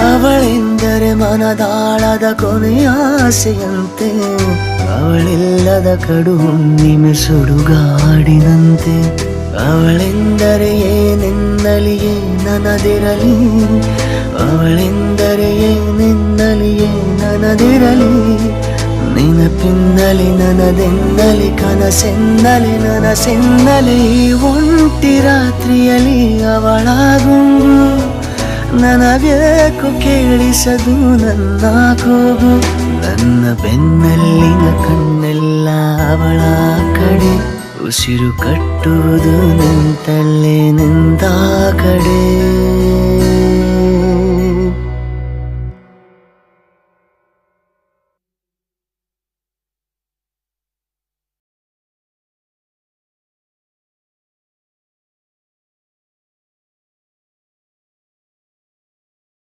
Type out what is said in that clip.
ಅವಳೆಂದರೆ ಮನದಾಳದ ಕೊನೆಯ ಆಸೆಯಂತೆ, ಅವಳಿಲ್ಲದ ಕಡು ಹುಣ್ಣಿಮೆ ಸುಡುಗಾಡಿನಂತೆ. ಅವಳೆಂದರೆ ಏನೆನ್ನಲಿಯೇ ನನದಿರಲಿ, ಅವಳೆಂದರೆ ಏನೆನ್ನಲಿಯೇ ನನದಿರಲಿ. ನೆನಪಿನ್ನಲಿ ನನದೆನ್ನಲಿ, ಕನಸೆನ್ನಲಿ ನನಸೆನ್ನಲಿ. ಈ ಒಂಟಿ ರಾತ್ರಿಯಲ್ಲಿ ಅವಳ ಗುಂಗು ನನಗೇಕು ಕೇಳಿಸದು ನನ್ನ ಕೂಗು. ನನ್ನ ಬೆನ್ನಲ್ಲಿನ ಕಣ್ಣೆಲ್ಲ ಅವಳ ಕಡೆ, ಉಸಿರು ಕಟ್ಟುವುದು ನಿಂತಲ್ಲೇ ನಿಂತ ಕಡೆ.